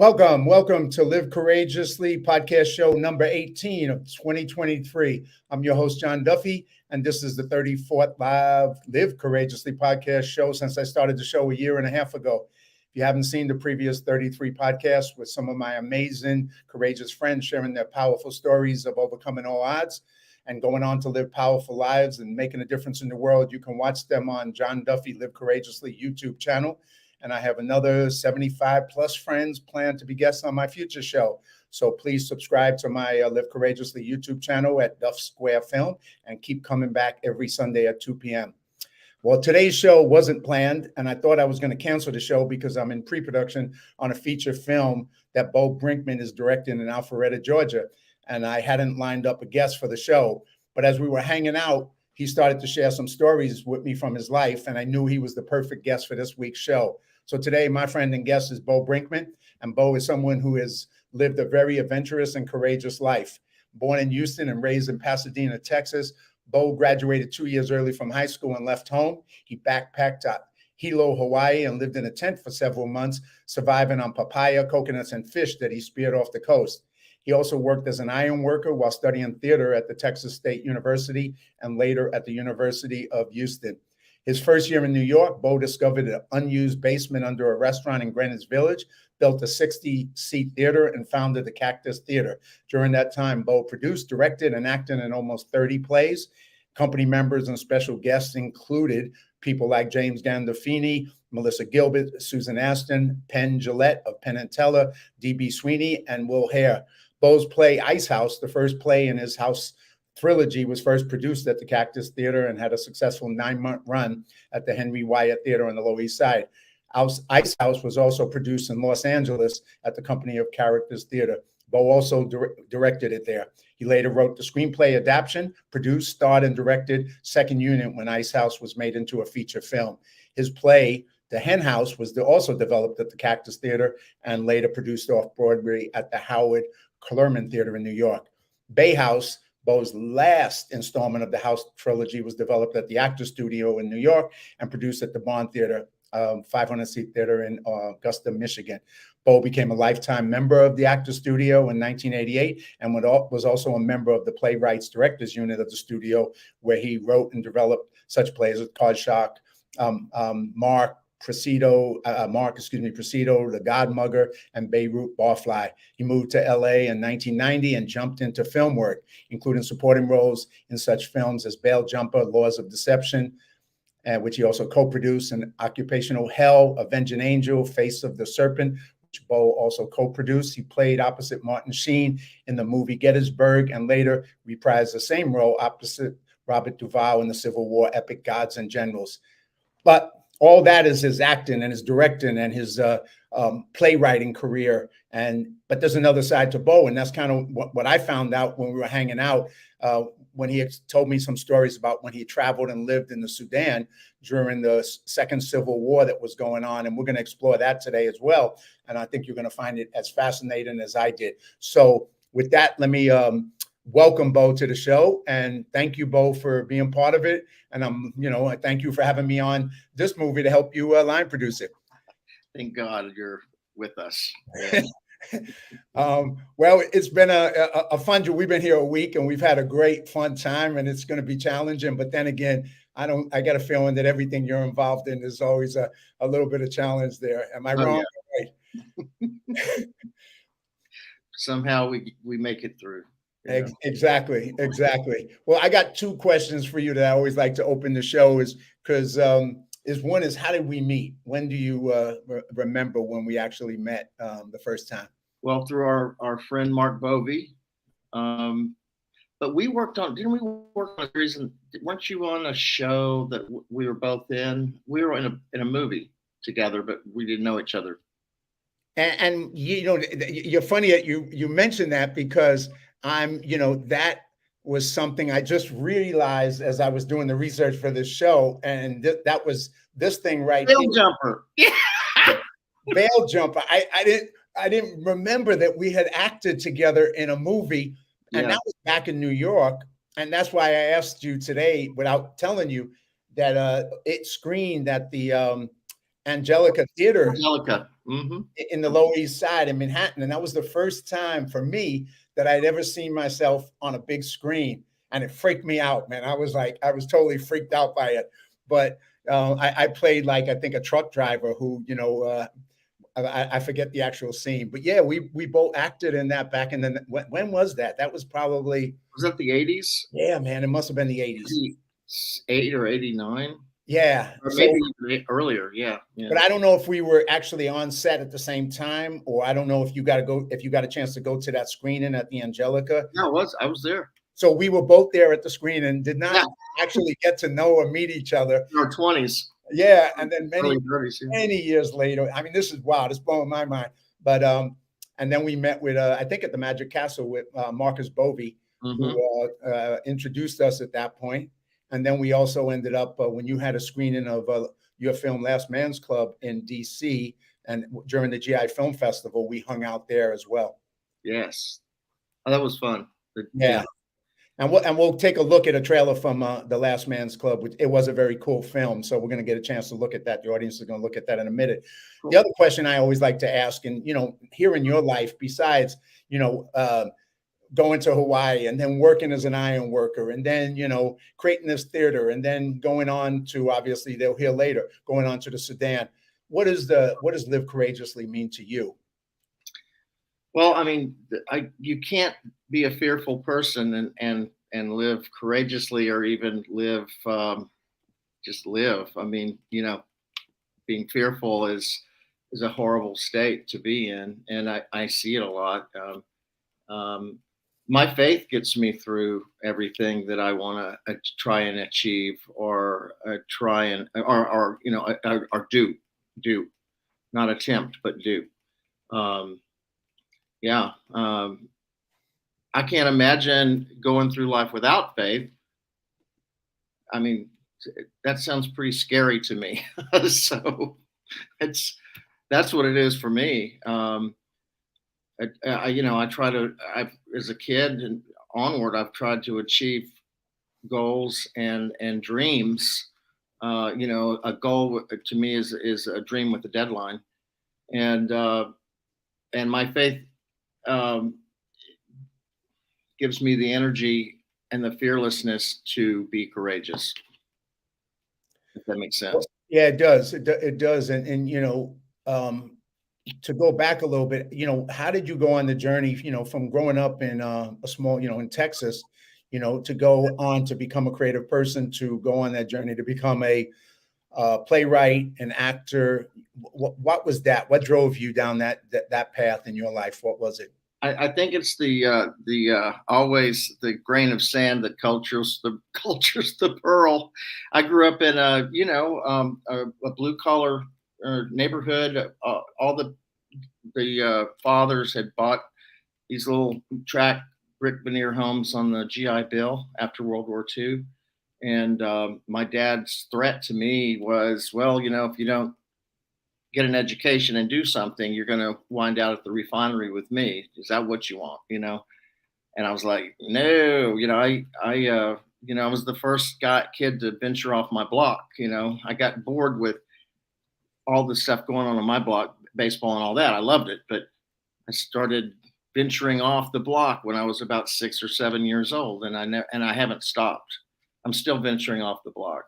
Welcome to Live Courageously podcast show number 18 of 2023. I'm your host, John Duffy, and this is the 34th live Live Courageously podcast show since I started the show a year and a half ago. If you haven't seen the previous 33 podcasts with some of my amazing, courageous friends sharing their powerful stories of overcoming all odds and going on to live powerful lives and making a difference in the world, you can watch them on John Duffy Live Courageously YouTube channel. And I have another 75 plus friends planned to be guests on my future show. So please subscribe to my Live Courageously YouTube channel at Duff Square Film and keep coming back every Sunday at 2 p.m. Well, today's show wasn't planned, and I thought I was going to cancel the show because I'm in pre-production on a feature film that Bo Brinkman is directing in Alpharetta, Georgia. And I hadn't lined up a guest for the show. But as we were hanging out, he started to share some stories with me from his life, and I knew he was the perfect guest for this week's show. So today, my friend and guest is Bo Brinkman, and Bo is someone who has lived a very adventurous and courageous life. Born in Houston and raised in Pasadena, Texas, Bo graduated 2 years early from high school and left home. He backpacked to Hilo, Hawaii, and lived in a tent for several months, surviving on papaya, coconuts, and fish that he speared off the coast. He also worked as an iron worker while studying theater at the Texas State University and later at the University of Houston. His first year in New York, Bo discovered an unused basement under a restaurant in Greenwich Village, built a 60-seat theater, and founded the Cactus Theater. During that time, Bo produced, directed, and acted in almost 30 plays. Company members and special guests included people like James Gandolfini, Melissa Gilbert, Susan Aston, Penn Jillette of Penn and Teller, D.B. Sweeney, and Will Hare. Bo's play Ice House, the first play in his house trilogy, was first produced at the Cactus Theater and had a successful 9-month run at the Henry Wyatt Theater on the Lower East Side. Ice House was also produced in Los Angeles at the Company of Characters Theater. Bo also directed it there. He later wrote the screenplay adaptation, produced, starred, and directed Second Unit when Ice House was made into a feature film. His play, The Hen House, was also developed at the Cactus Theater and later produced off-Broadway at the Howard Clurman Theater in New York. Bay House, Bo's last installment of the House trilogy, was developed at the Actors Studio in New York and produced at the Bond Theater, 500-seat theater in Augusta, Michigan. Bo became a lifetime member of the Actors Studio in 1988 and was also a member of the Playwrights Directors Unit of the studio, where he wrote and developed such plays as Card Shark, Mark, Presido, The Godmugger, and Beirut Barfly. He moved to LA in 1990 and jumped into film work, including supporting roles in such films as Bail Jumper, Laws of Deception, which he also co-produced, and Occupational Hell, Avenging Angel, Face of the Serpent, which Bo also co-produced. He played opposite Martin Sheen in the movie Gettysburg and later reprised the same role opposite Robert Duvall in the Civil War epic Gods and Generals. But all that is his acting and his directing and his playwriting career. But there's another side to Bo, and that's kind of what I found out when we were hanging out, when he had told me some stories about when he traveled and lived in the Sudan during the Second Civil War that was going on. And we're going to explore that today as well. And I think you're going to find it as fascinating as I did. So with that, let me welcome Bo to the show, and thank you, Bo, for being part of it. And I thank you for having me on this movie to help you line produce it. Thank God you're with us. Well, it's been a fun. We've been here a week, and we've had a great fun time, and it's going to be challenging. But then again, I got a feeling that everything you're involved in is always a little bit of challenge there. Am I wrong? Yeah. Right. Somehow we make it through. Exactly. Well, I got two questions for you that I always like to open the show because one is, how did we meet? When do you remember when we actually met the first time? Well, through our friend Mark Bovey. But we worked on, didn't we work on a reason? Weren't you on a show that we were both in? We were in a movie together, but we didn't know each other. And you're funny that you mentioned that, because that was something I just realized as I was doing the research for this show. And that was this thing right here. Bail Jumper. Yeah. Bail Jumper. I didn't remember that we had acted together in a movie. And that was back in New York. And that's why I asked you today, without telling you, that it screened at the Angelica Theater. Angelica. Mm-hmm. in the Lower East Side in Manhattan. And that was the first time for me that I'd ever seen myself on a big screen. And it freaked me out, man. I was totally freaked out by it. But I played like, I think, a truck driver who, I forget the actual scene. But yeah, we both acted in that back in the, when was that? That was probably. Was that the 80s? Yeah, man, it must have been the 80s. 88 or 89? Yeah. Or maybe even earlier. Yeah. But I don't know if we were actually on set at the same time, or I don't know if you got a chance to go to that screening at the Angelica. No, I was there. So we were both there at the screening and did not actually get to know or meet each other. In our 20s. Yeah. And then many 30s, yeah. many years later, I mean, this is wow, this is blowing my mind. But and then we met with I think at the Magic Castle with Marcus Bovey, who introduced us at that point. And then we also ended up when you had a screening of your film Last Man's Club in DC, and during the GI Film Festival, we hung out there as well. Yes. Oh, that was fun. Yeah. And we'll take a look at a trailer from the Last Man's Club. It was a very cool film, so we're going to get a chance to look at that. The audience is going to look at that in a minute. Cool. The other question I always like to ask, and here in your life, besides going to Hawaii and then working as an iron worker and then creating this theater and then going on to, obviously they'll hear later, going on to the Sudan. What does Live Courageously mean to you? Well, I mean, you can't be a fearful person and live courageously, or even live, just live. I mean, being fearful is a horrible state to be in, and I see it a lot. My faith gets me through everything that I want to try and achieve, or try and or do, not attempt, but do. I can't imagine going through life without faith. I mean, that sounds pretty scary to me. So that's what it is for me. I try to, as a kid and onward, I've tried to achieve goals and dreams. A goal to me is a dream with a deadline, and my faith gives me the energy and the fearlessness to be courageous. If that makes sense. Yeah, it does. It does. And to go back a little bit, how did you go on the journey, from growing up in a small, in Texas, to go on to become a creative person, to go on that journey to become a playwright, an actor? What was that? What drove you down that path in your life? What was it? I think it's the always the grain of sand that cultures the pearl. I grew up in a blue collar neighborhood. All the fathers had bought these little tract brick veneer homes on the GI Bill after World War II. And my dad's threat to me was, well, if you don't get an education and do something, you're going to wind out at the refinery with me. Is that what you want? And I was like, no, I was the first kid to venture off my block. I got bored with all the stuff going on my block, baseball and all that. I loved it, but I started venturing off the block when I was about 6 or 7 years old, and I haven't stopped. I'm still venturing off the block.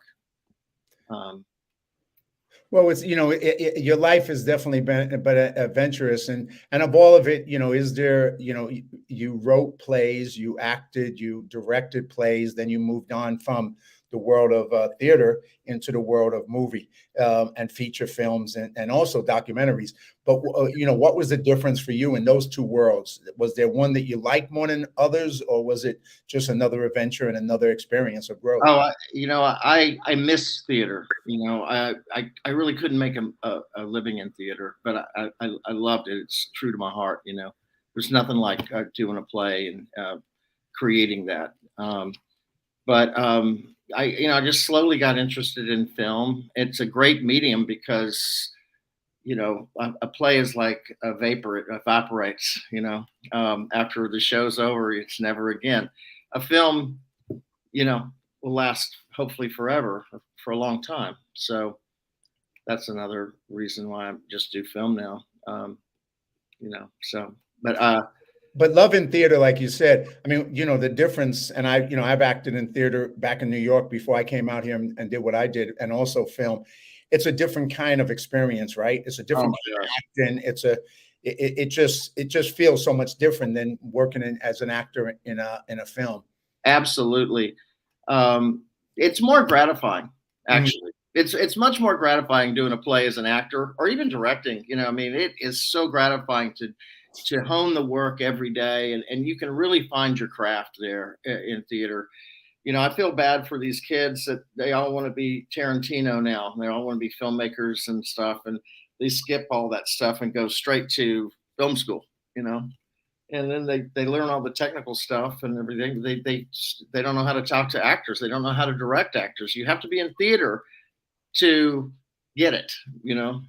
Well, it's your life has definitely been adventurous, and of all of it, is there you wrote plays, you acted, you directed plays, then you moved on from the world of theater into the world of movie and feature films and also documentaries. But what was the difference for you in those two worlds? Was there one that you liked more than others, or was it just another adventure and another experience of growth? Oh, I miss theater. I really couldn't make a living in theater, but I loved it. It's true to my heart. There's nothing like doing a play and creating that. I just slowly got interested in film. It's a great medium because, a play is like a vapor. It evaporates, after the show's over, it's never again. A film, will last hopefully forever, for a long time. So that's another reason why I just do film now. You know, so, but love in theater, like you said, I mean, you know, the difference, and I've acted in theater back in New York before I came out here and did what I did, and also film. It's a different kind of experience, right? It's a different kind of acting. It just feels so much different than working as an actor in a film. Absolutely. It's more gratifying, actually. It's much more gratifying doing a play as an actor or even directing. You know, I mean, it is so gratifying to hone the work every day, and you can really find your craft there in theater. You know, I feel bad for these kids that they all want to be Tarantino now. They all want to be filmmakers and stuff, and they skip all that stuff and go straight to film school, you know. And then they learn all the technical stuff and everything. They don't know how to talk to actors. They don't know how to direct actors. You have to be in theater to get it, you know.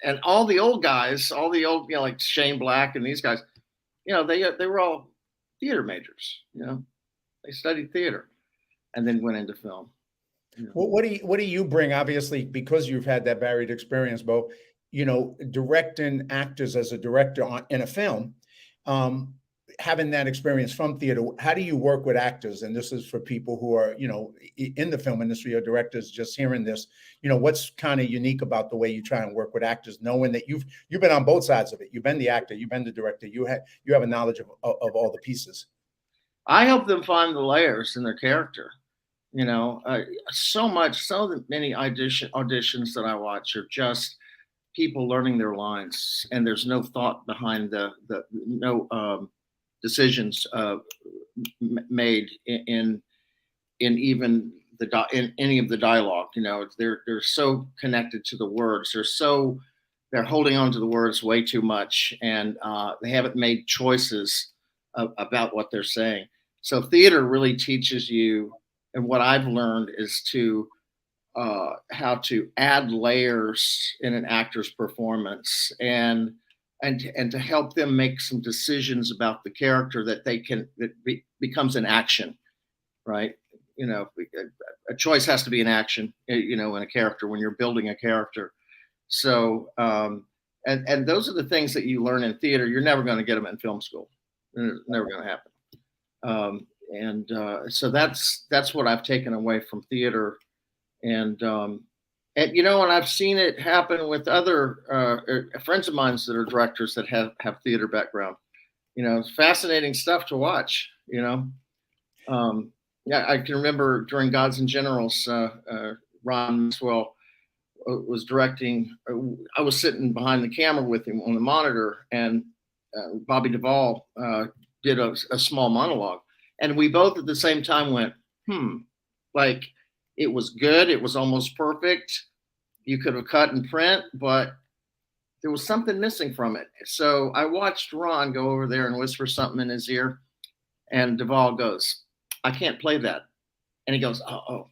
And all the old guys, all the old, you know, like Shane Black and these guys, you know, they were all theater majors, you know. They studied theater and then went into film. You know? What do you bring? Obviously, because you've had that varied experience, Bo, you know, directing actors as a director in a film, having that experience from theater. How do you work with actors? And this is for people who are, you know, in the film industry or directors just hearing this. You know, what's kind of unique about the way you try and work with actors, knowing that you've been on both sides of it. You've been the actor, you've been the director. You have a knowledge of all the pieces. I help them find the layers in their character. You know, so many auditions that I watch are just people learning their lines, and there's no thought behind no decisions made in even in any of the dialogue. You know, they're so connected to the words. They're holding on to the words way too much, and they haven't made choices about what they're saying. So theater really teaches you. And what I've learned is how to add layers in an actor's performance and to help them make some decisions about the character that becomes an action, right? You know, a choice has to be an action, you know, in a character when you're building a character. So, and those are the things that you learn in theater. You're never going to get them in film school. It's never going to happen. So that's what I've taken away from theater, and you know, and I've seen it happen with other friends of mine that are directors that have theater background. You know, it's fascinating stuff to watch. You know, yeah, I can remember during Gods and Generals, Ron Maxwell was directing. I was sitting behind the camera with him on the monitor, and Bobby Duvall did a small monologue. And we both at the same time went, like it was good. It was almost perfect. You could have cut and print, but there was something missing from it. So I watched Ron go over there and whisper something in his ear. And Duvall goes, I can't play that. And he goes, oh,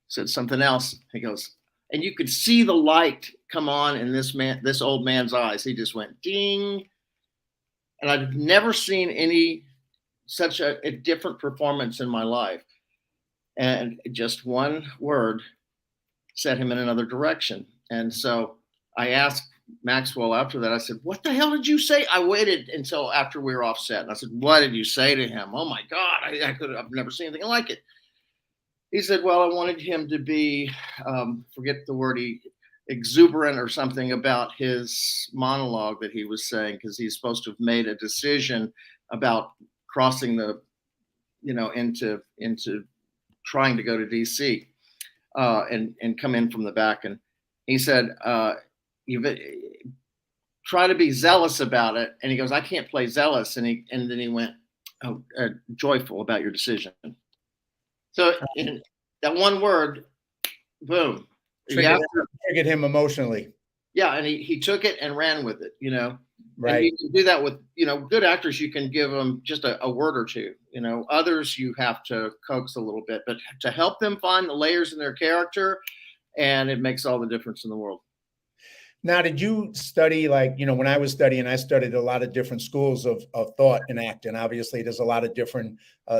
said something else. He goes, and you could see the light come on in this old man's eyes. He just went ding. And I've never seen such a different performance in my life. And just one word set him in another direction. And so I asked Maxwell after that, I said, what the hell did you say? I waited until after we were off set. And I said, what did you say to him? Oh my God, I've never seen anything like it. He said, well, I wanted him to be, forget the word, exuberant or something about his monologue that he was saying, because he's supposed to have made a decision about crossing into trying to go to DC and come in from the back. And he said, try to be zealous about it. And he goes, I can't play zealous. And then he went, joyful about your decision. So in that one word, boom. Triggered him emotionally. Yeah. And he took it and ran with it, you know. Right. And you can do that with, you know, good actors. You can give them just a word or two, you know. Others you have to coax a little bit, but to help them find the layers in their character, and it makes all the difference in the world. Now, did you study, like, you know, when I was studying, I studied a lot of different schools of thought in acting. Obviously, there's a lot of different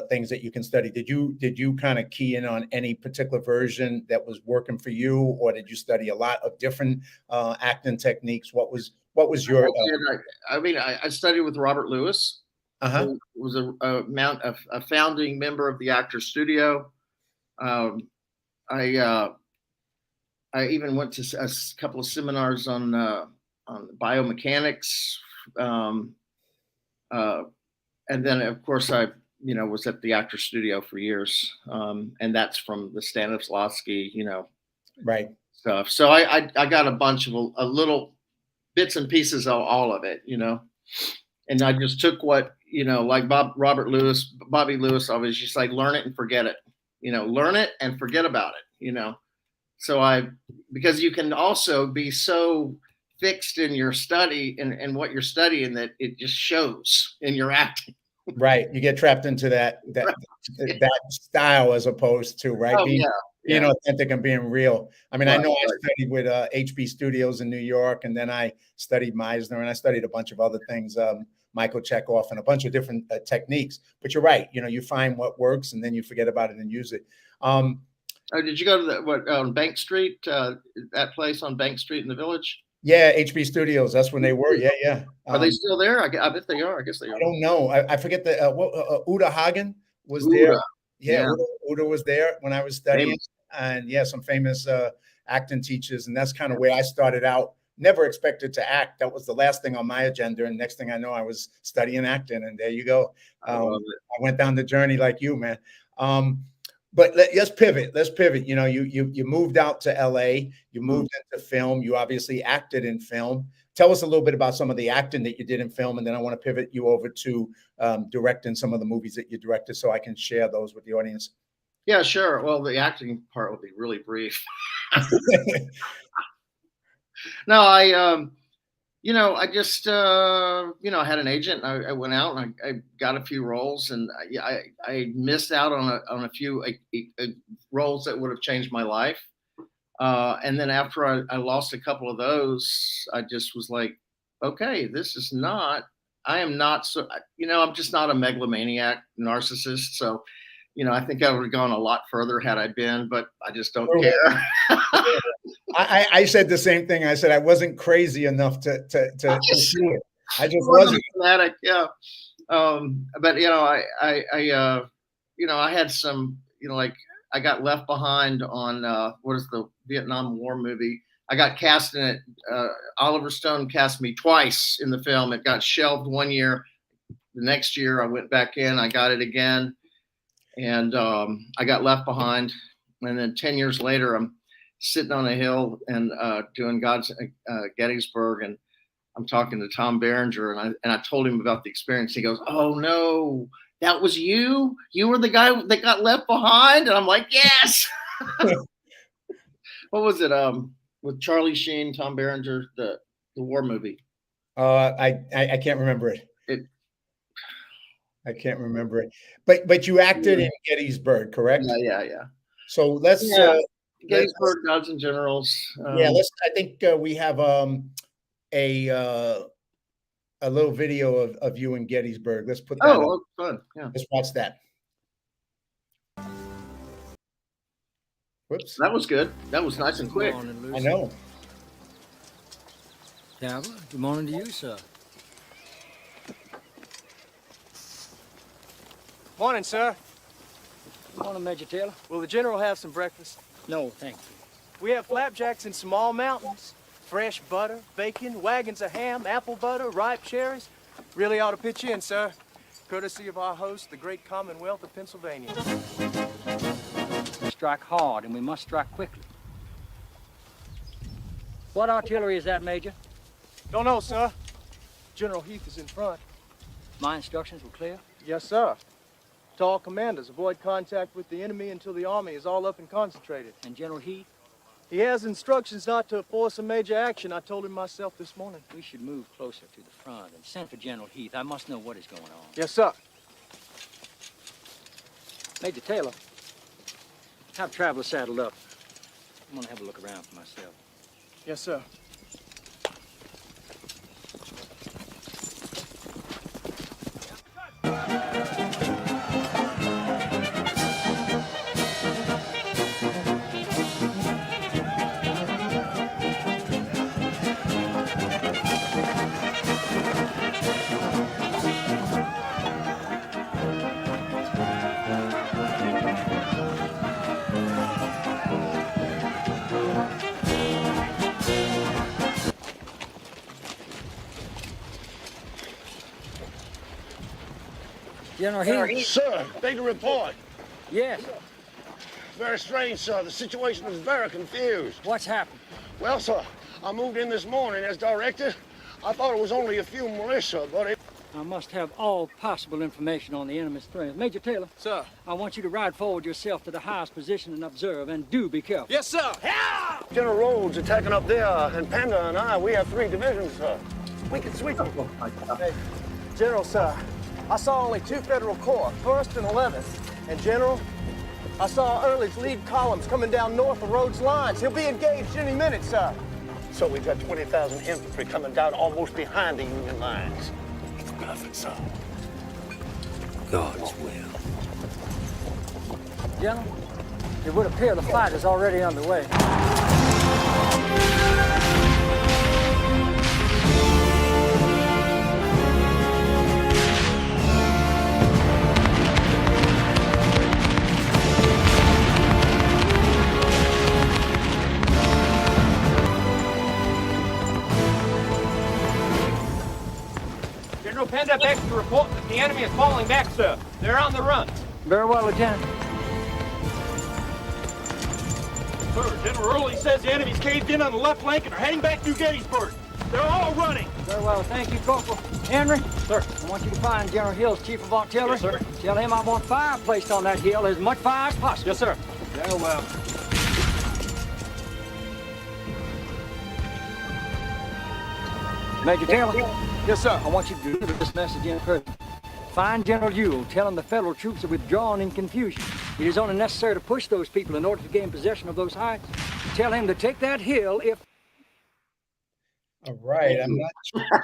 things that you can study. Did you kind of key in on any particular version that was working for you, or did you study a lot of different acting techniques? What What was your? I studied with Robert Lewis, who was a founding member of the Actors Studio. I even went to a couple of seminars on biomechanics, and then of course I was at the Actors Studio for years, and that's from the Stanislavski Right. stuff. So I got a bunch of a little bits and pieces of all of it, and I just took what like Bobby Lewis always just like learn it and forget it, learn it and forget about it, So because you can also be so fixed in your study and what you're studying that it just shows in your acting. Right. You get trapped into that style as opposed to being authentic and being real. I mean, I know I studied with HB Studios in New York, and then I studied Meisner, and I studied a bunch of other things, Michael Chekhov, and a bunch of different techniques. But you're right. You find what works, and then you forget about it and use it. Did you go to on Bank Street, that place on Bank Street in the Village? Yeah, HB Studios. That's when they were. Yeah. Are they still there? I bet they are. I guess they are. I don't know. I forget Uda Hagen was Uda. there. Yeah. Uda was there when I was studying. Famous. And some famous acting teachers. And that's kind of where I started out. Never expected to act. That was the last thing on my agenda. And next thing I know, I was studying acting. And there you go. I went down the journey like you, man. But let's pivot. You moved out to LA. You moved into film. You obviously acted in film. Tell us a little bit about some of the acting that you did in film. And then I want to pivot you over to directing some of the movies that you directed so I can share those with the audience. Yeah, sure. Well, the acting part will be really brief. No, I just, I had an agent. I went out and I got a few roles, and I missed out on a few roles that would have changed my life. And then after I lost a couple of those, I just was like, okay, I am not so, I'm just not a megalomaniac narcissist. So, I think I would have gone a lot further had I been, but I just don't care. I said the same thing. I said I wasn't crazy enough to do it. I just wasn't fanatic. Yeah. But I had some, like I got left behind on what is the Vietnam War movie. I got cast in it. Oliver Stone cast me twice in the film. It got shelved one year. The next year I went back in. I got it again. And I got left behind. And then 10 years later, I'm sitting on a hill and doing God's Gettysburg, and I'm talking to Tom Berenger, and I told him about the experience. He goes, "Oh no, that was you? You were the guy that got left behind?" And I'm like, "Yes." What was it? With Charlie Sheen, Tom Berenger, the war movie. I can't remember it. I can't remember it. But you acted in Gettysburg, correct? Yeah. So let's Gettysburg, Gods and Generals. I think we have a little video of you in Gettysburg. Let's put that up. Fun. Yeah. Let's watch that. Whoops. That was good. That was nice and quick. I know. Yeah, good morning to you, sir. Morning, sir. Good morning, Major Taylor. Will the General have some breakfast? No, thank you. We have flapjacks in small mountains, fresh butter, bacon, wagons of ham, apple butter, ripe cherries. Really ought to pitch in, sir. Courtesy of our host, the great Commonwealth of Pennsylvania. We strike hard, and we must strike quickly. What artillery is that, Major? Don't know, sir. General Heath is in front. My instructions were clear? Yes, sir. To all commanders, avoid contact with the enemy until the army is all up and concentrated. And General Heath? He has instructions not to force a major action. I told him myself this morning. We should move closer to the front and send for General Heath. I must know what is going on. Yes, sir. Major Taylor, have Traveler saddled up. I'm going to have a look around for myself. Yes, sir. General Hill? Sir, beg to report. Yes. Very strange, sir. The situation is very confused. What's happened? Well, sir, I moved in this morning as directed. I thought it was only a few militia, but it... I must have all possible information on the enemy's strength. Major Taylor. Sir. I want you to ride forward yourself to the highest position and observe, and do be careful. Yes, sir. General Rhodes attacking up there, and Panda and I, we have 3 divisions, sir. We can switch them. Hey, General, sir, I saw only 2 Federal Corps, 1st and 11th. And General, I saw Early's lead columns coming down north of Rhodes' lines. He'll be engaged any minute, sir. So we've got 20,000 infantry coming down almost behind the Union lines. It's perfect, sir. God's will. General, it would appear the fight is already underway. General Panda begs to report that the enemy is falling back, sir. They're on the run. Very well, Lieutenant. Sir, General Early says the enemy's caved in on the left flank and are heading back through Gettysburg. They're all running. Very well, thank you, Corporal. Henry? Sir. I want you to find General Hill's chief of artillery. Yes, sir. Tell him I want fire placed on that hill, as much fire as possible. Yes, sir. Very well. Major Taylor? Yes, sir. I want you to deliver this message in person. Find General Ewell. Tell him the federal troops are withdrawn in confusion. It is only necessary to push those people in order to gain possession of those heights. Tell him to take that hill if... All right. I'm not sure.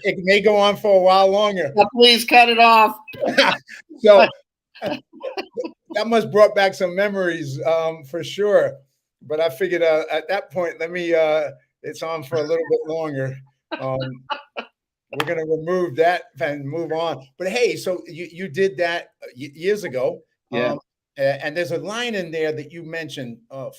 It may go on for a while longer. Please cut it off. So that must brought back some memories for sure. But I figured at that point, let me, it's on for a little bit longer. We're going to remove that and move on. But hey, so you did that years ago. Yeah. And there's a line in there that you mentioned,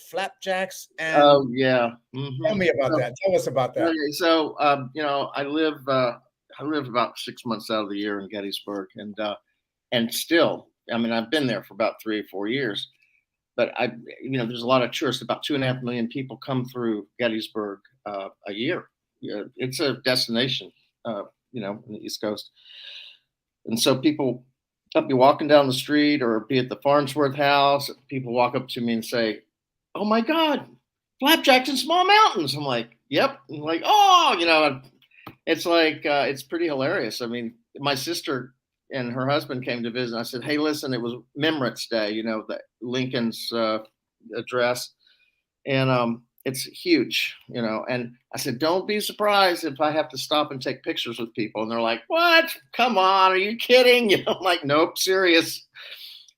flapjacks. And Oh, yeah. Mhm. tell me about that. Tell us about that. Okay, so you know, I live about 6 months out of the year in Gettysburg, and still, I mean, I've been there for about 3 or 4 years, but there's a lot of tourists. About 2.5 million people come through Gettysburg a year. Yeah, it's a destination, in the East Coast, and so people. I'll be walking down the street or be at the Farnsworth House. People walk up to me and say, "Oh my God, flapjacks in small mountains." I'm like, "Yep." I'm like, "Oh, it's like it's pretty hilarious." I mean, my sister and her husband came to visit. And I said, "Hey, listen, it was Remembrance Day, that Lincoln's address, and it's huge, And I said, "Don't be surprised if I have to stop and take pictures with people." And they're like, "What? Come on, are you kidding?" I'm like, "Nope, serious."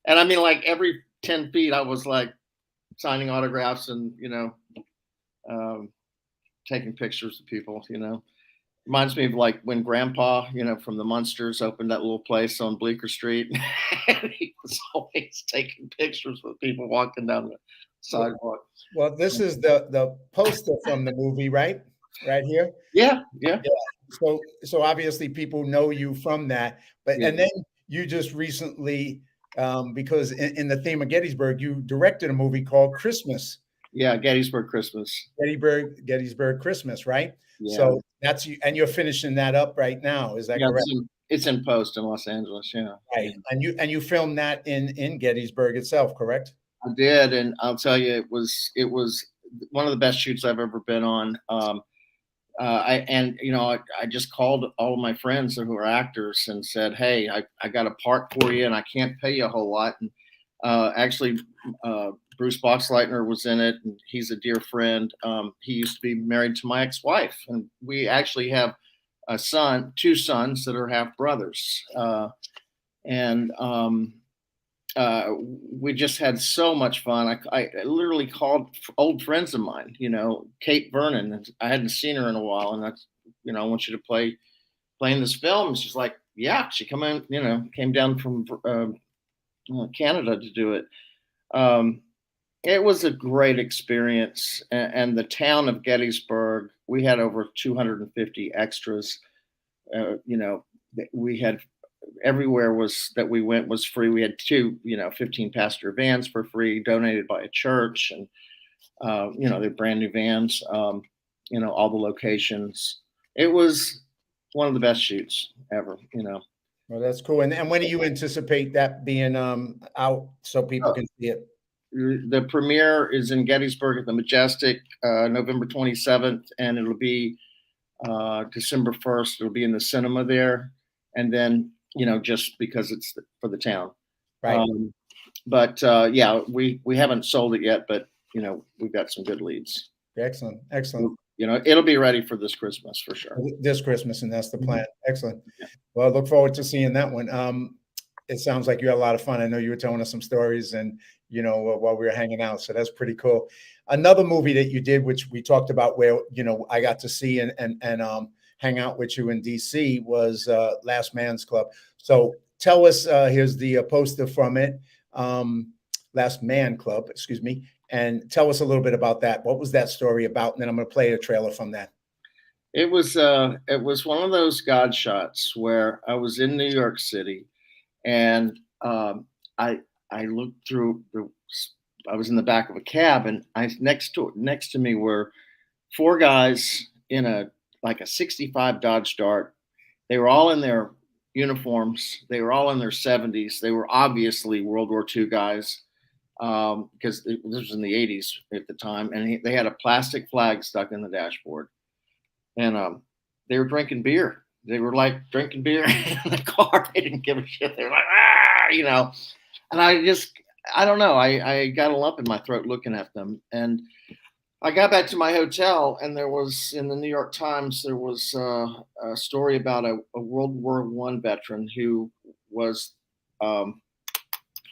And I mean, like every 10 feet, I was like signing autographs and taking pictures of people. Reminds me of like when Grandpa, from the Munsters opened that little place on Bleecker Street. And he was always taking pictures with people walking down the sidewalk. Well, this is the poster from the movie, right? Right here. Yeah. So obviously people know you from that, but and then you just recently, because in the theme of Gettysburg, you directed a movie called Christmas. Yeah, Gettysburg Christmas. Gettysburg Christmas, right? Yeah. So that's you, and you're finishing that up right now. Is that correct? It's in post in Los Angeles. Yeah. Right, and you filmed that in Gettysburg itself, correct? I did, and I'll tell you, it was one of the best shoots I've ever been on. I just called all of my friends who are actors and said, "Hey, I got a part for you, and I can't pay you a whole lot." And actually, Bruce Boxleitner was in it, and he's a dear friend. He used to be married to my ex-wife, and we actually have two sons that are half brothers, we just had so much fun. I literally called old friends of mine, Kate Vernon, and I hadn't seen her in a while. And that's, I want you to play in this film. And she's like, yeah, she came down from Canada to do it. It was a great experience. And the town of Gettysburg, we had over 250 extras. We had everywhere that we went was free. We had 2, 15 passenger vans for free, donated by a church, and they're brand new vans. All the locations. It was one of the best shoots ever. Well, that's cool. And when do you anticipate that being out so people can see it? The premiere is in Gettysburg at the Majestic, November 27th, and it'll be December 1st. It'll be in the cinema there, and then just because it's for the town, right? But we haven't sold it yet, but we've got some good leads. Excellent. It'll be ready for this Christmas for sure. This Christmas, and that's the plan. Excellent. Yeah. Well, I look forward to seeing that one. It sounds like you had a lot of fun. I know you were telling us some stories, and while we were hanging out, so that's pretty cool. Another movie that you did, which we talked about, where I got to see and hang out with you in DC, was Last Man's Club. So tell us. Here's the poster from it. Last Man Club, excuse me. And tell us a little bit about that. What was that story about? And then I'm going to play a trailer from that. It was one of those God shots where I was in New York City, and I looked through I was in the back of a cab, and next to me were 4 guys in a 65 Dodge Dart. They were all in their uniforms. They were all in their 70s. They were obviously World War II guys. Because this was in the 80s at the time, and they had a plastic flag stuck in the dashboard, and they were drinking beer. They were drinking beer in the car. They didn't give a shit. They were like, and I don't know. I got a lump in my throat looking at them, and I got back to my hotel, and there was, in the New York Times, there was a story about a World War I veteran who was part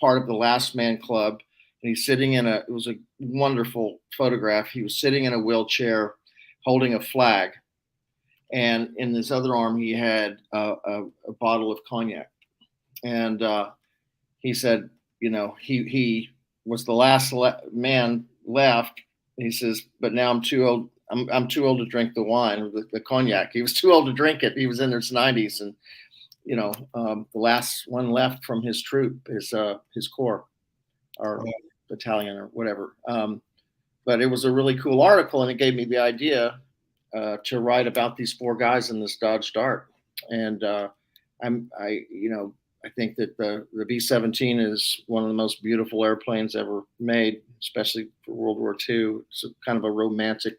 of the Last Man Club. And he's sitting it was a wonderful photograph. He was sitting in a wheelchair holding a flag. And in his other arm, he had a bottle of cognac. And he said, he was the last man left. He says, but now I'm too old. I'm too old to drink the wine, the cognac. He was too old to drink it. He was in his 90s. And, the last one left from his troop is his corps, or battalion, or whatever. But it was a really cool article, and it gave me the idea to write about these 4 guys in this Dodge Dart. And I think that the B-17 is one of the most beautiful airplanes ever made, especially for World War II. It's kind of a romantic.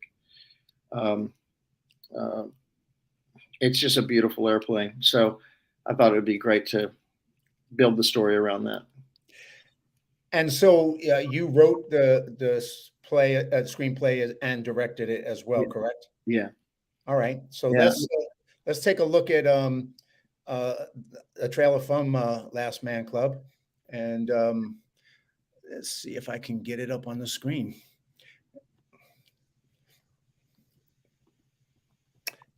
It's just a beautiful airplane. So I thought it would be great to build the story around that. And so you wrote the screenplay and directed it as well, correct? Yeah. All right. So Yeah. let's take a look at a trailer from Last Man Club, and let's see if I can get it up on the screen.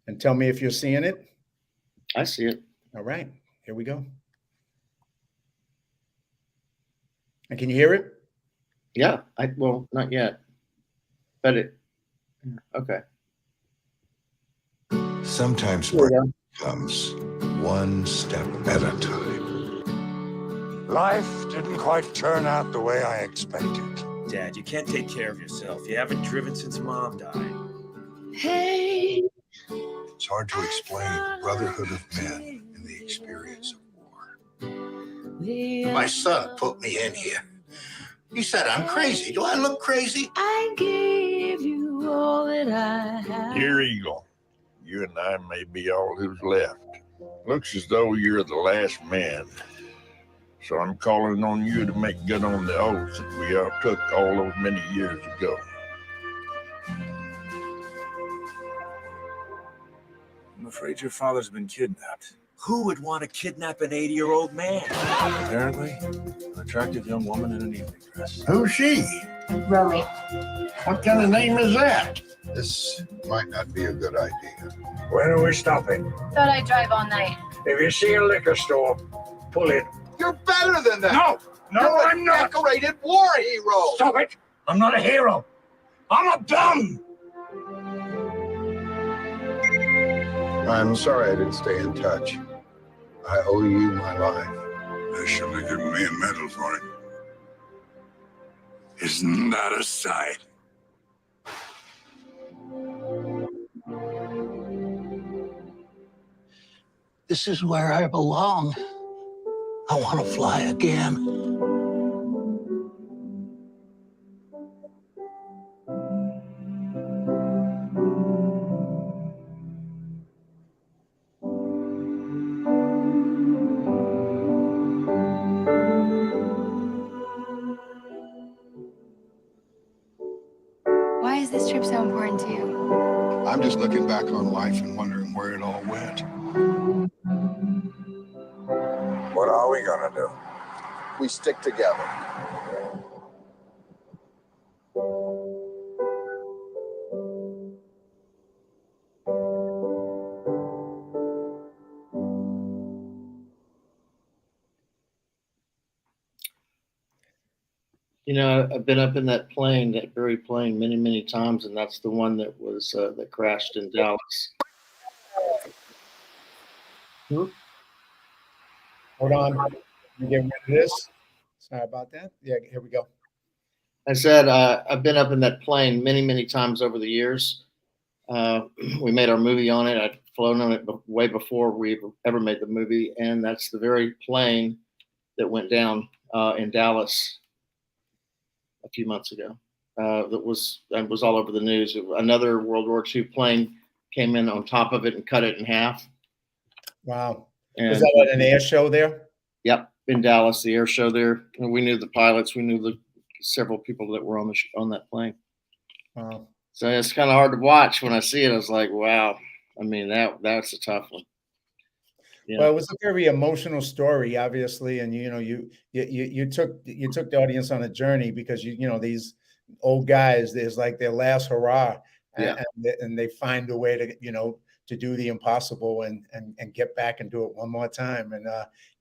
And tell me if you're seeing it. I see it. All right. Here we go. And can you hear it? Yeah. Well, not yet. But okay. Sometimes breakthrough comes one step at a time. Life didn't quite turn out the way I expected. Dad, you can't take care of yourself. You haven't driven since Mom died. Hey. It's hard to explain the brotherhood of men in the experience of war. My son put me in here. He said I'm crazy. Do I look crazy? I gave you all that I have. Dear Eagle, you and I may be all who's left. Looks as though you're the last man. So I'm calling on you to make good on the oath that we all took all those many years ago. I'm afraid your father's been kidnapped. Who would want to kidnap an 80-year-old man? Apparently, an attractive young woman in an evening dress. Who's she? Romy. What kind of name is that? This might not be a good idea. Where are we stopping? Thought I'd drive all night. If you see a liquor store, pull in. You're better than that. No, You're I'm not. Decorated war hero. Stop it. I'm not a hero. I'm a bum. I, I'm sorry I didn't stay in touch. I owe you my life. They should have given me a medal for it. Isn't that a sight? This is where I belong. I want to fly again. Why is this trip so important to you? I'm just looking back on life and wondering where it all went. What are we gonna do? We stick together. You know, I've been up in that plane, that very plane, many, many times, and that's the one that was that crashed in Dallas. Hold on. Let me get rid of this. Sorry about that. Yeah, here we go. I said I've been up in that plane many, many times over the years. We made our movie on it. I'd flown on it way before we ever made the movie, and that's the very plane that went down in Dallas a few months ago. That was all over the news. Another World War II plane came in on top of it and cut it in half. Wow. And, was that at an air show there? Yep, in Dallas, the air show there. And we knew the pilots. We knew the several people that were on that plane. Wow. So it's kind of hard to watch. When I see it, I was like, wow. I mean, that's a tough one. Yeah. Well, it was a very emotional story, obviously, and you know, you took the audience on a journey because you know these old guys, there's like their last hurrah, and they find a way to to do the impossible and get back and do it one more time. And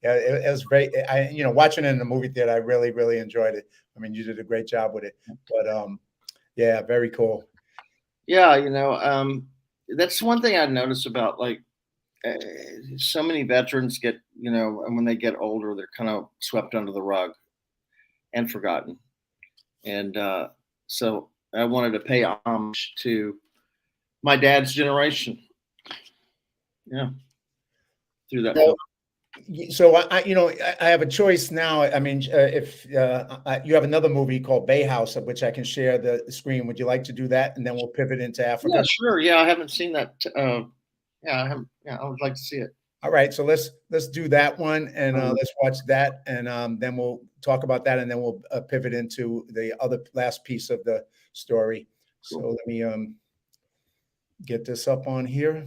yeah, it was great. Watching it in the movie theater, I really enjoyed it. I mean, you did a great job with it. But yeah, very cool. Yeah, that's one thing I noticed about like. So many veterans get, and when they get older, they're kind of swept under the rug and forgotten. And so I wanted to pay homage to my dad's generation. Yeah. Through that. So I have a choice now. I mean, if you have another movie called Bay House, of which I can share the screen. Would you like to do that? And then we'll pivot into Africa. Yeah, sure. Yeah, I haven't seen that. I would like to see it. All right, so let's do that one, and let's watch that, and then we'll talk about that, and then we'll pivot into the other last piece of the story. Cool. So let me get this up on here.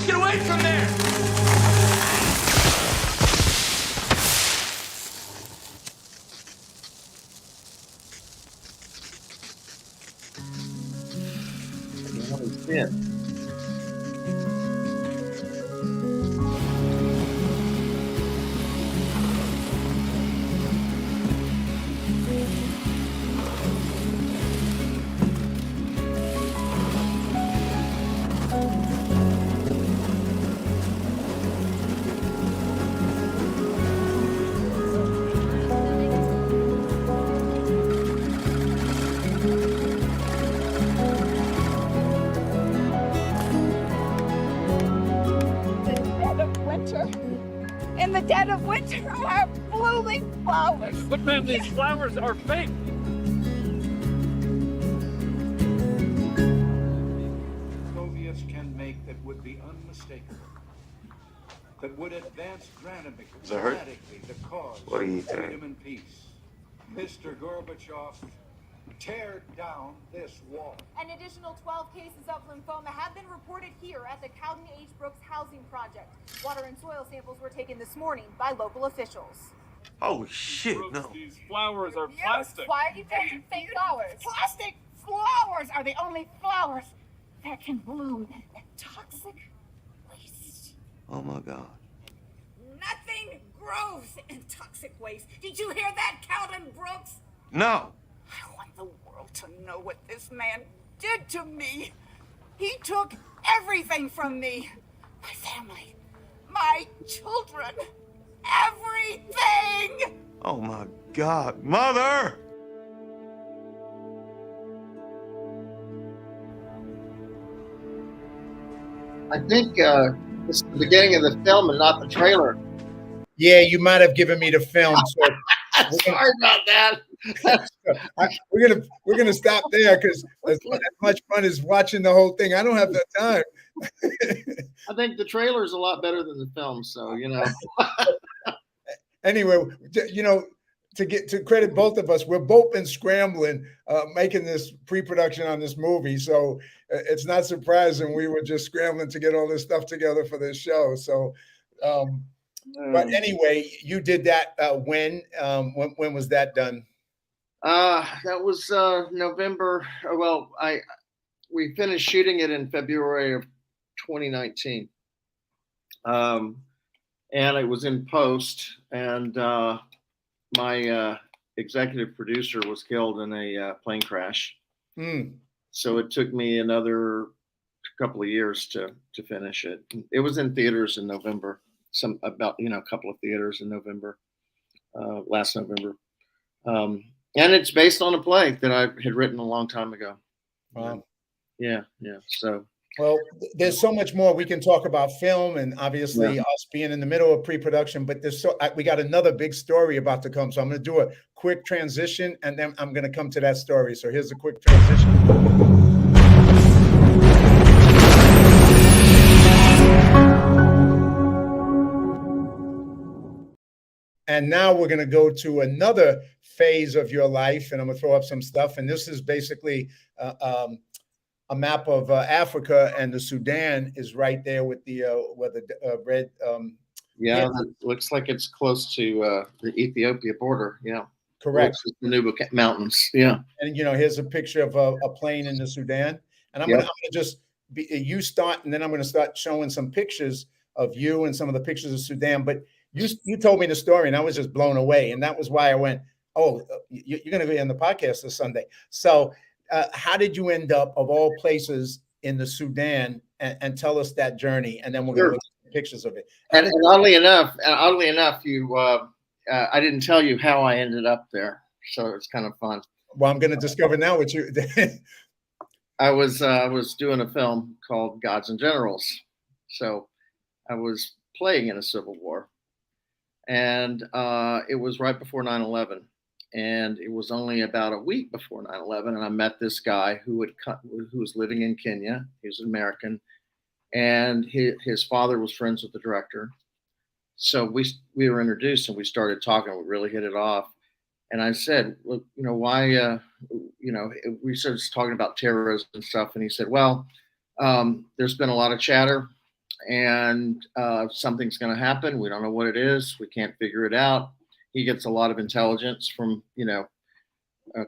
Get away from there! Yeah. In the dead of winter, our blooming flowers. But ma'am, these flowers are fake. Soviets can make that would be unmistakable, that would advance dramatically the cause What do you of think? freedom and peace. Mr. Gorbachev, tear down this wall. An additional 12 cases of lymphoma have been reported here at the Cowden H. Brooks Housing Project. Water and soil samples were taken this morning by local officials. Oh shit, no. These flowers are plastic. Why are you taking fake flowers? Plastic flowers are the only flowers that can bloom. That toxic waste. Oh my God. Nothing grows in toxic waste. Did you hear that, Cowden Brooks? No. I want the world to know what this man did to me. He took everything from me. My family, my children, everything! Oh my God, Mother! I think this is the beginning of the film and not the trailer. Yeah, you might have given me the film. So Sorry about that. we're gonna stop there because as much fun as watching the whole thing, I don't have the time. I think the trailer is a lot better than the film, so you know. Anyway, you know, to credit both of us, we've both been scrambling, making this pre-production on this movie. So it's not surprising we were just scrambling to get all this stuff together for this show. So, but anyway, you did that when was that done? That was November. Well, we finished shooting it in February of 2019. And it was in post, and my executive producer was killed in a plane crash. So it took me another couple of years to finish it. It was in theaters in November, a couple of theaters in November, last November. And it's based on a play that I had written a long time ago. Wow. Yeah. So. Well, there's so much more we can talk about film, and obviously us being in the middle of pre-production. But we got another big story about to come, so I'm going to do a quick transition, and then I'm going to come to that story. So here's a quick transition. And now we're going to go to another phase of your life, and I'm going to throw up some stuff. And this is basically a map of Africa, and the Sudan is right there with the red. It looks like it's close to the Ethiopia border. Yeah, correct. The Nuba Mountains. Yeah, and here's a picture of a plane in the Sudan. And I'm gonna just you start, and then I'm gonna start showing some pictures of you and some of the pictures of Sudan. But you told me the story, and I was just blown away, and that was why I went, oh, you're gonna be on the podcast this Sunday. So. How did you end up, of all places, in the Sudan? And tell us that journey, and then we're going to look at pictures of it. And oddly enough, you, I didn't tell you how I ended up there, so it's kind of fun. Well, I'm going to discover now what you. I was doing a film called Gods and Generals, so I was playing in a civil war, and it was right before 9/11. And it was only about a week before 9/11, and I met this guy who was living in Kenya. He was an American, and his father was friends with the director. So we were introduced, and we started talking. We really hit it off. And I said, well, why? We started talking about terrorism and stuff. And he said, well, there's been a lot of chatter, and something's going to happen. We don't know what it is. We can't figure it out. He gets a lot of intelligence from, a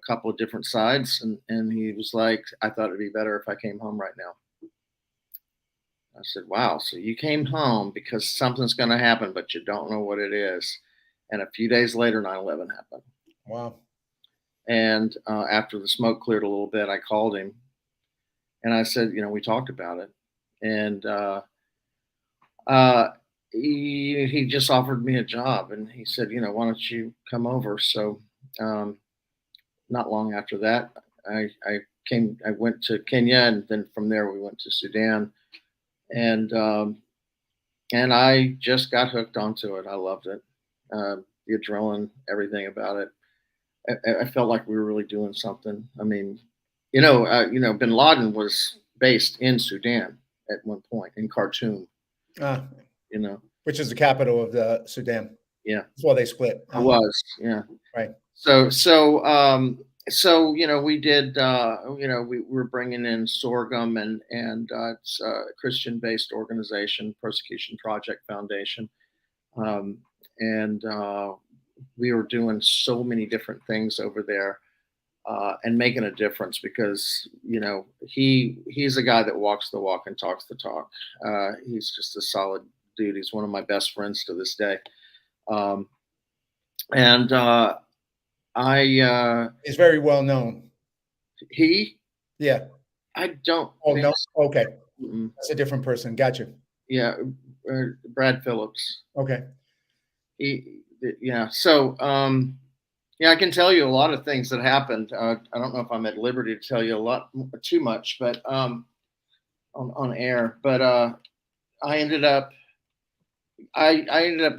couple of different sides. And he was like, I thought it'd be better if I came home right now. I said, wow, so you came home because something's going to happen, but you don't know what it is. And a few days later, 9/11 happened. Wow. And after the smoke cleared a little bit, I called him and I said, we talked about it. And he just offered me a job, and he said, why don't you come over? So not long after that, I went to Kenya, and then from there we went to Sudan, and I just got hooked onto it. I loved it. the adrenaline, everything about it. I felt like we were really doing something. I mean, Bin Laden was based in Sudan at one point, in Khartoum. Which is the capital of the Sudan. Yeah, that's why they split. It was, yeah, right. So we did. We were bringing in sorghum, and it's a Christian-based organization, Persecution Project Foundation, and we were doing so many different things over there, and making a difference because he's a guy that walks the walk and talks the talk. He's just a solid dude. He's one of my best friends to this day, he's very well known. Yeah, I don't. Oh no, okay, that's a different person. Gotcha. Yeah, Brad Phillips. Okay. So I can tell you a lot of things that happened. I don't know if I'm at liberty to tell you too much, but on air. But I ended up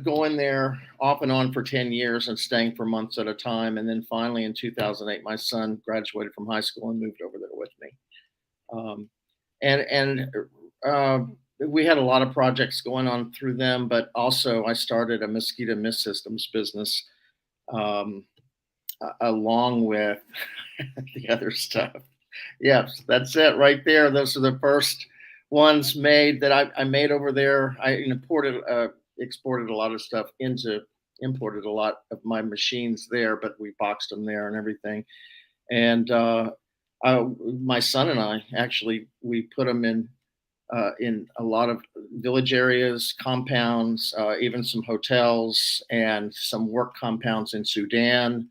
going there off and on for 10 years and staying for months at a time. And then finally in 2008, my son graduated from high school and moved over there with me. We had a lot of projects going on through them, but also I started a mosquito mist systems business along with the other stuff. Yes, that's it right there. Those are the first ones made that I made over there. I exported a lot of stuff imported a lot of my machines there, but we boxed them there and everything. And my son and I actually, we put them in a lot of village areas, compounds, even some hotels and some work compounds in Sudan,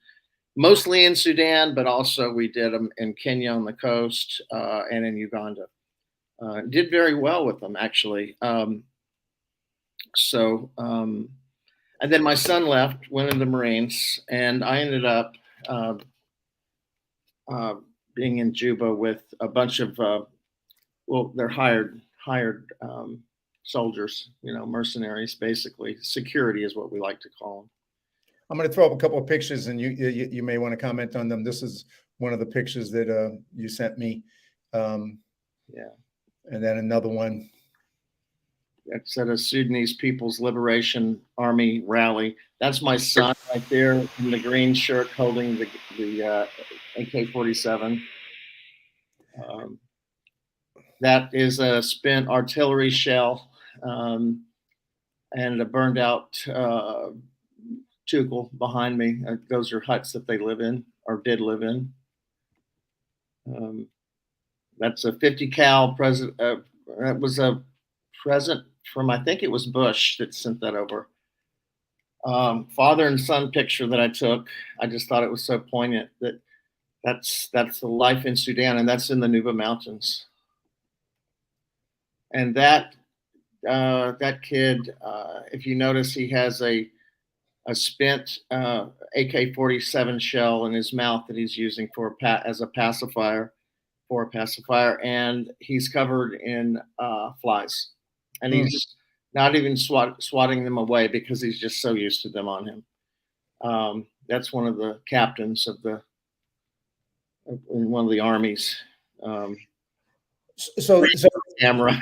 mostly in Sudan, but also we did them in Kenya on the coast and in Uganda. Did very well with them, actually. And then my son left, went into the Marines, and I ended up being in Juba with a bunch of, they're hired soldiers, mercenaries, basically. Security is what we like to call them. I'm going to throw up a couple of pictures, and you may want to comment on them. This is one of the pictures that you sent me. Yeah. And then another one. That's at a Sudanese People's Liberation Army rally. That's my son right there in the green shirt holding the AK-47. That is a spent artillery shell and a burned out Tukul behind me. Those are huts that they live in or did live in. That's a 50 cal present. That was a present from, I think it was Bush that sent that over. Father and son picture that I took. I just thought it was so poignant that's the life in Sudan, and that's in the Nuba Mountains. And that kid, if you notice, he has a spent AK-47 shell in his mouth that he's using as a pacifier. For a pacifier, and he's covered in flies, and he's not even swatting them away because he's just so used to them on him. That's one of the captains in one of the armies. So camera.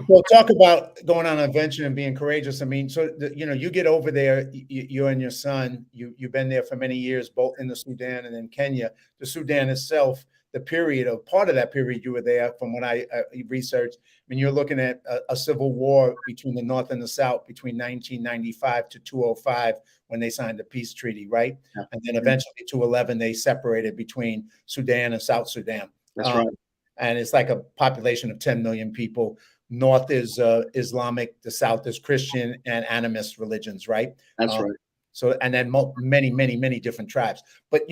Well, talk about going on an adventure and being courageous. I mean, so you get over there, you and your son. You've been there for many years, both in the Sudan and in Kenya. The Sudan itself. Part of that period you were there, from what I researched, I mean, you're looking at a civil war between the North and the South between 1995 to 2005 when they signed the peace treaty, right? Yeah. And then eventually 2011, they separated between Sudan and South Sudan. That's right. And it's like a population of 10 million people. North is Islamic, the South is Christian and animist religions, right? That's right. So, and then many different tribes. But,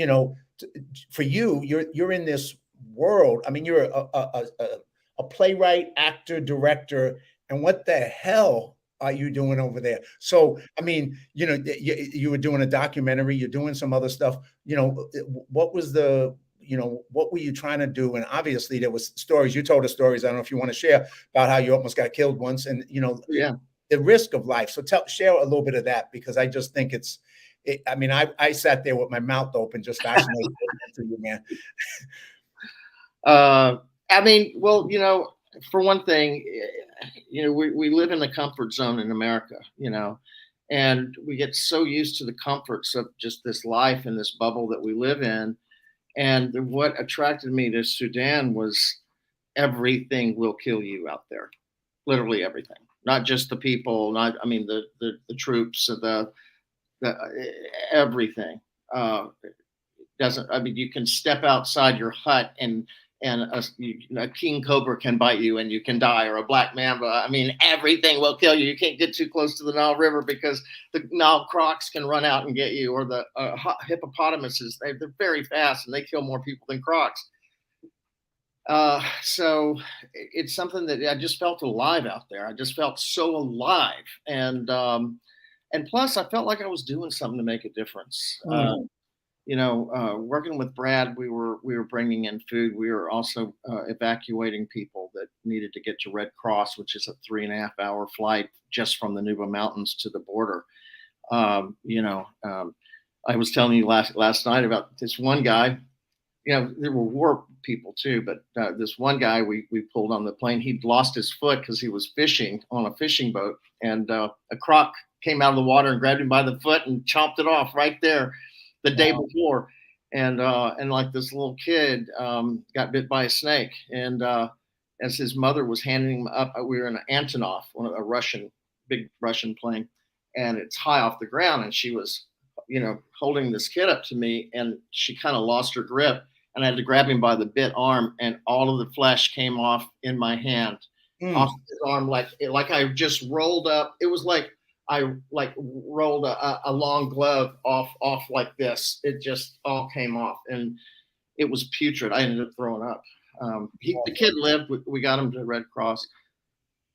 for you, you're in this world. I mean, you're a playwright, actor, director, and what the hell are you doing over there? So, I mean, you were doing a documentary, you're doing some other stuff. What was what were you trying to do? And obviously, there was stories. You told us stories. I don't know if you want to share about how you almost got killed once, and yeah, the risk of life. So share a little bit of that, because I just think it's I mean, I sat there with my mouth open, just fascinated to you, man. I mean, well, for one thing, we live in the comfort zone in America, and we get so used to the comforts of just this life and this bubble that we live in. And what attracted me to Sudan was everything will kill you out there, literally everything. Not just the people, the troops, the everything. You can step outside your hut and a king cobra can bite you and you can die, or a black mamba. I mean, everything will kill you. You can't get too close to the Nile River because the Nile crocs can run out and get you, or the hippopotamuses. They're very fast and they kill more people than crocs. So it's something that I just felt alive out there. I just felt so alive, and plus I felt like I was doing something to make a difference. Working with Brad, we were bringing in food. We were also evacuating people that needed to get to Red Cross, which is a 3.5-hour flight just from the Nuba Mountains to the border. I was telling you last night about this one guy. There were war people too, but this one guy we pulled on the plane, he'd lost his foot because he was fishing on a fishing boat, and a croc came out of the water and grabbed him by the foot and chomped it off right there the day before. And like this little kid got bit by a snake, and as his mother was handing him up, we were in an Antonov, a big Russian plane, and it's high off the ground, and she was holding this kid up to me, and she kind of lost her grip, and I had to grab him by the bit arm, and all of the flesh came off in my hand, off his arm, like I just rolled up. It was like I rolled a long glove off like this. It just all came off, and it was putrid. I ended up throwing up. The kid lived. We got him to Red Cross,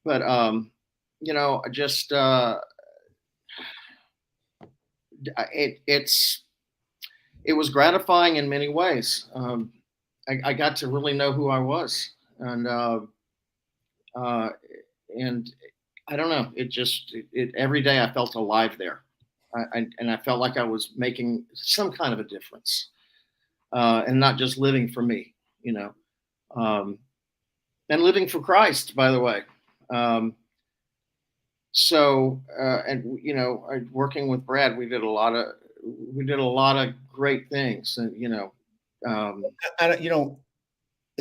but it was gratifying in many ways. I got to really know who I was, and I don't know. Every day I felt alive there, and I felt like I was making some kind of a difference, and not just living for me, and living for Christ, by the way. Working with Brad, we did a lot of great things, and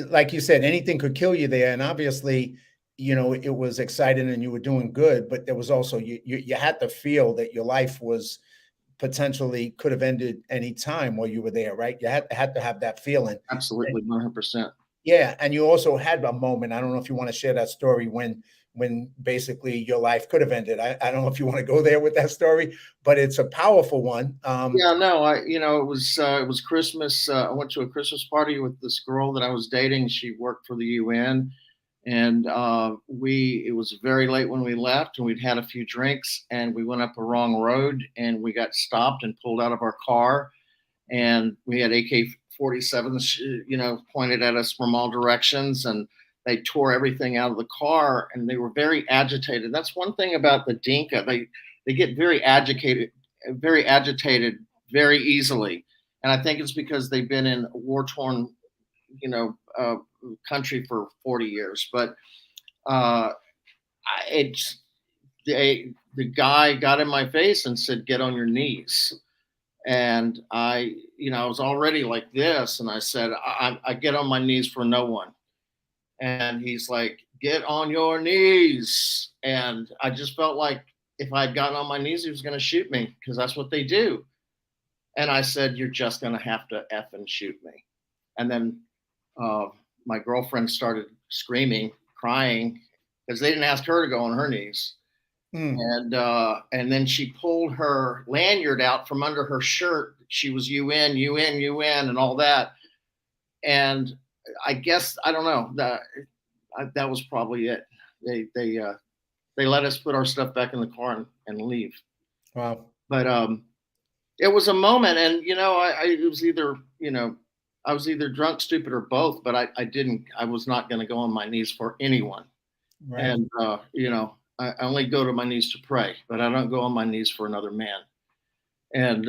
like you said, anything could kill you there, and obviously, it was exciting and you were doing good, but there was also you had to feel that your life was potentially could have ended any time while you were there, right? You had to have that feeling. Absolutely, 100%. Yeah, and you also had a moment. I don't know if you want to share that story when basically your life could have ended. I don't know if you want to go there with that story, but it's a powerful one. It was Christmas. I went to a Christmas party with this girl that I was dating. She worked for the UN, and it was very late when we left, and we'd had a few drinks, and we went up a wrong road, and we got stopped and pulled out of our car, and we had AK-47s, pointed at us from all directions, and they tore everything out of the car, and they were very agitated. That's one thing about the Dinka. They get very agitated very easily. And I think it's because they've been in a war-torn, country for 40 years. But the guy got in my face and said, "Get on your knees." And I was already like this. And I said, I get on my knees for no one. And he's like, "Get on your knees." And I just felt like if I had gotten on my knees, he was going to shoot me, because that's what they do. And I said, "You're just going to have to effing shoot me." And then my girlfriend started screaming, crying, because they didn't ask her to go on her knees. And then she pulled her lanyard out from under her shirt. She was UN, and all that. And I guess, I don't know, that was probably it. They let us put our stuff back in the car and leave. Wow. But it was a moment, and I was either drunk, stupid, or both. But I was not going to go on my knees for anyone. Right. And I only go to my knees to pray, but I don't go on my knees for another man. And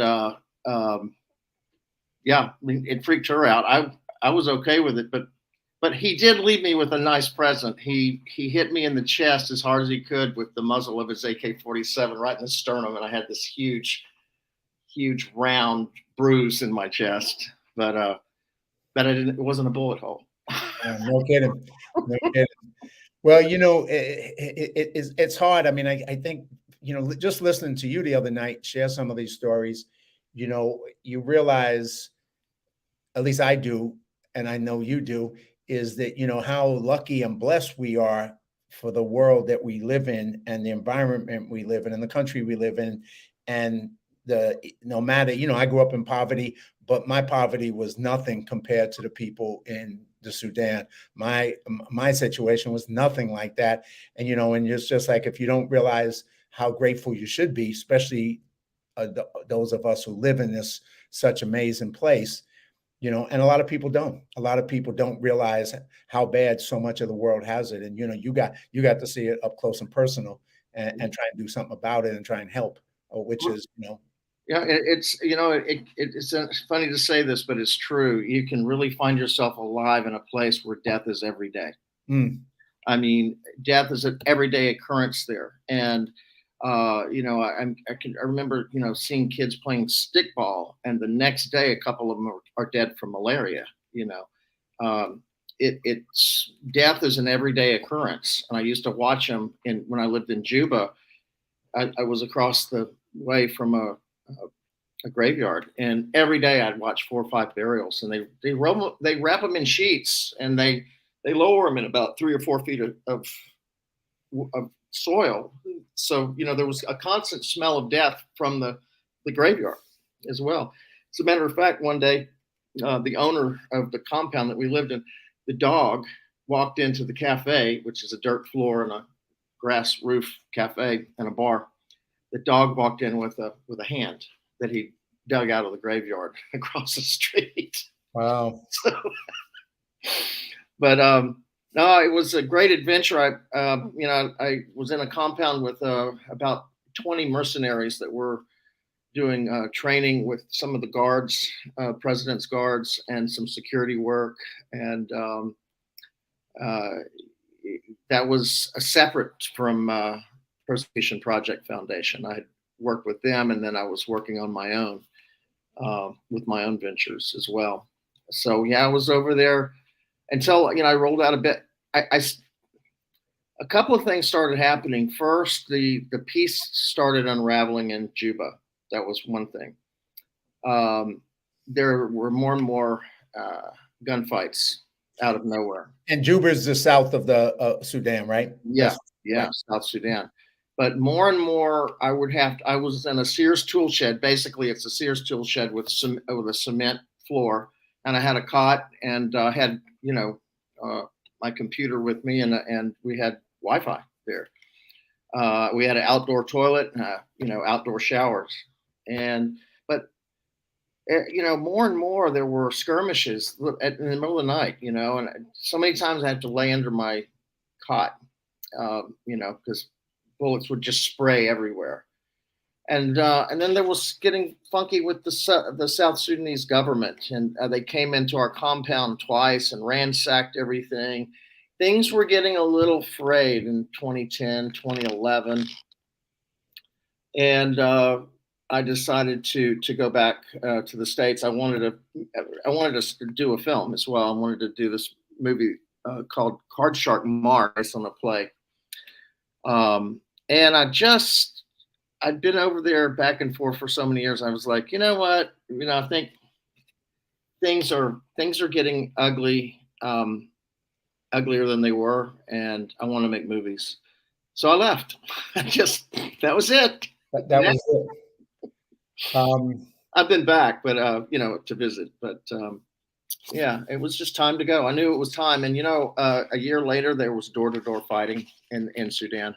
yeah, I mean, it freaked her out. I was okay with it, but he did leave me with a nice present. He hit me in the chest as hard as he could with the muzzle of his AK-47 right in the sternum, and I had this huge round bruise in my chest. But it wasn't a bullet hole. No kidding. No kidding. Well, you know, it's hard. I mean, I think, you know, just listening to you the other night share some of these stories, you know, you realize, at least I do, and I know you do, is that, you know, how lucky and blessed we are for the world that we live in and the environment we live in and the country we live in. And no matter, you know, I grew up in poverty, but my poverty was nothing compared to the people in the Sudan. My situation was nothing like that. And, you know, and it's just like, if you don't realize how grateful you should be, especially those of us who live in this such amazing place, you know, and a lot of people don't realize how bad so much of the world has it. And, you know, you got to see it up close and personal and try and do something about it and try and help, which is, you know. Yeah, it's, you know, it's funny to say this, but it's true. You can really find yourself alive in a place where death is every day. Mm. I mean, death is an everyday occurrence there. And, you know, I remember, you know, seeing kids playing stickball, and the next day, a couple of them are dead from malaria. You know, it's death is an everyday occurrence. And I used to watch them when I lived in Juba. I was across the way from a graveyard, and every day I'd watch 4 or 5 burials, and they wrap them in sheets, and they lower them in about 3 or 4 feet of soil. So, you know, there was a constant smell of death from the graveyard as well. As a matter of fact, one day, the owner of the compound that we lived in, the dog walked into the cafe, which is a dirt floor and a grass roof cafe and a bar. The dog walked in with a hand that he dug out of the graveyard across the street. Wow. So, but no, it was a great adventure. You know, I was in a compound with about 20 mercenaries that were doing training with some of the guards, president's guards, and some security work. And that was separate from Preservation Project Foundation. I had worked with them, and then I was working on my own with my own ventures as well. So yeah, I was over there until, you know, I rolled out a bit. A couple of things started happening. First, the peace started unraveling in Juba. That was one thing. There were more and more gunfights out of nowhere. And Juba is the south of the Sudan, right? Yeah, yeah, South Sudan. But more and more, I was in a Sears tool shed. Basically, it's a Sears tool shed with a cement floor, and I had a cot, and had, you know, my computer with me, and we had Wi-Fi there. We had an outdoor toilet, you know, outdoor showers, but you know, more and more there were skirmishes in the middle of the night, you know, and so many times I had to lay under my cot, you know, because bullets would just spray everywhere. And then there was getting funky with the South Sudanese government, and they came into our compound twice and ransacked everything. Things were getting a little frayed in 2010, 2011, and I decided to go back to the States. I wanted to do a film as well. I wanted to do this movie called Card Shark Mars, based on a play. And I'd been over there back and forth for so many years. I was like, you know what? You know, I think things are getting ugly, uglier than they were, and I want to make movies. So I left. That was it. That was it. I've been back, but you know, to visit. But yeah, it was just time to go. I knew it was time. And you know, a year later, there was door-to-door fighting in Sudan.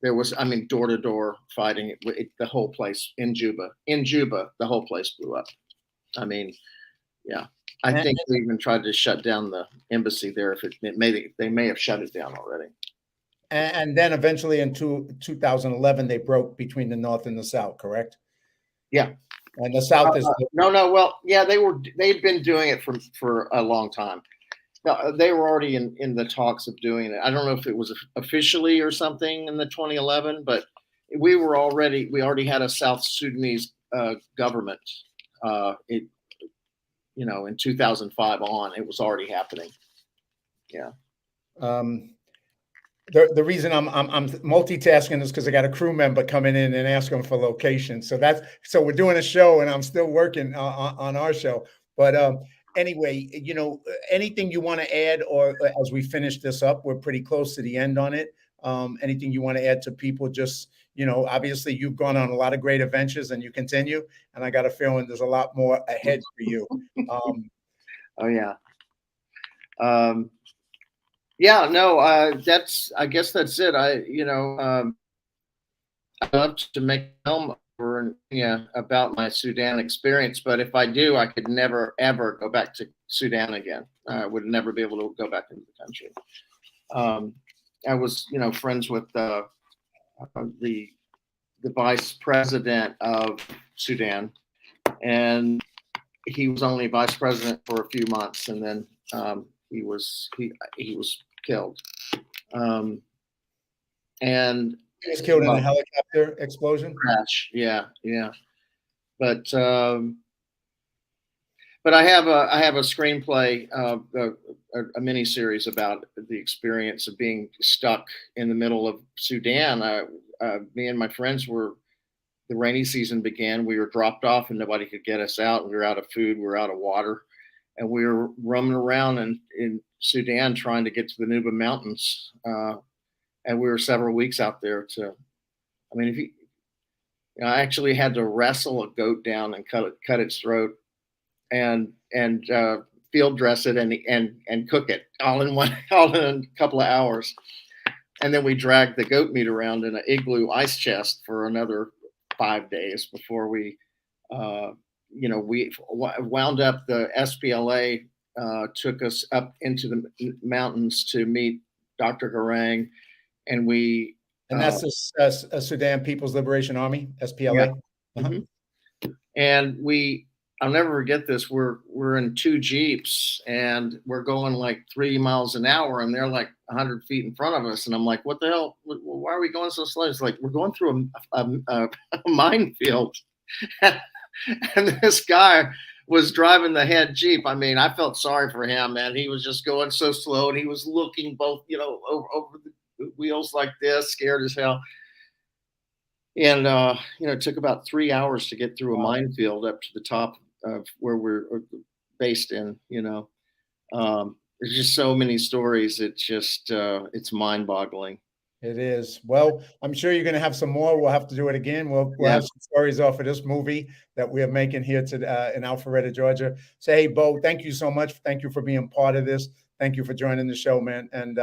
There was, I mean, door-to-door fighting. The whole place in Juba, the whole place blew up. I mean, yeah. I think they even tried to shut down the embassy there. They may have shut it down already. And then eventually in 2011, they broke between the North and the South, correct? Yeah. And the South is no. Well, yeah, they'd been doing it for a long time. No, they were already in the talks of doing it. I don't know if it was officially or something in the 2011, but we already had a South Sudanese government. It, in 2005 on, it was already happening. Yeah. The reason I'm multitasking is because I got a crew member coming in and asking for location. So we're doing a show and I'm still working on our show. But anyway, anything you want to add, or as we finish this up, we're pretty close to the end on it. Anything you want to add to people? Just, obviously you've gone on a lot of great adventures and you continue, and I got a feeling there's a lot more ahead for you. Oh yeah. Yeah, no, I guess that's it. I love to make a film about my Sudan experience, but if I do, I could never ever go back to Sudan again. I would never be able to go back into the country. I was, friends with the vice president of Sudan, and he was only vice president for a few months, and then he was killed. And he was killed in a helicopter explosion crash. Yeah. But I have a screenplay, a mini series about the experience of being stuck in the middle of Sudan. Me and my friends the rainy season began. We were dropped off and nobody could get us out. We were out of food. We were out of water. And we were roaming around in Sudan trying to get to the Nuba Mountains. And we were several weeks out there I actually had to wrestle a goat down and cut its throat and field dress it and cook it all in a couple of hours. And then we dragged the goat meat around in an igloo ice chest for another 5 days before we wound up. The SPLA took us up into the mountains to meet Dr. Garang, and that's the Sudan People's Liberation Army, SPLA. Yeah. Mm-hmm. And I'll never forget this. We're in 2 Jeeps and we're going like 3 miles an hour, and they're like 100 feet in front of us. And I'm like, what the hell? Why are we going so slow? It's like, we're going through a minefield. And this guy was driving the head Jeep. I mean, I felt sorry for him, man. He was just going so slow, and he was looking both, over the wheels like this, scared as hell. And, it took about 3 hours to get through a minefield up to the top of where we're based in, There's just so many stories. It's just, it's mind boggling. It is. Well, I'm sure you're going to have some more. We'll have to do it again. We'll have some stories off of this movie that we are making here in Alpharetta, Georgia. So, hey, Bo, thank you so much. Thank you for being part of this. Thank you for joining the show, man. And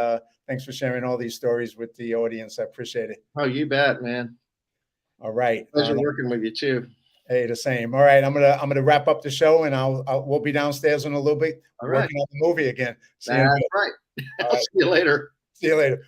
thanks for sharing all these stories with the audience. I appreciate it. Oh, you bet, man. All right. Pleasure working with you too. Hey, the same. All right, I'm gonna wrap up the show, and we'll be downstairs in a little bit working on the movie again. That's right. I'll see you later. See you later.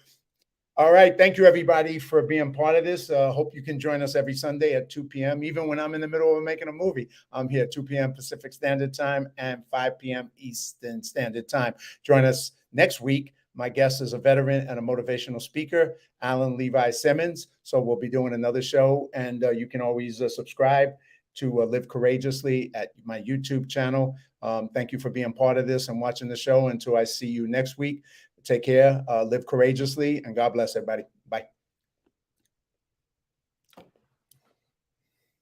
All right. Thank you, everybody, for being part of this. Hope you can join us every Sunday at 2 p.m. Even when I'm in the middle of making a movie, I'm here at 2 p.m. Pacific Standard Time and 5 p.m. Eastern Standard Time. Join us next week. My guest is a veteran and a motivational speaker, Alan Levi Simmons. So we'll be doing another show, and you can always subscribe to Live Courageously at my YouTube channel. Thank you for being part of this and watching the show. Until I see you next week, take care, live courageously, and God bless everybody.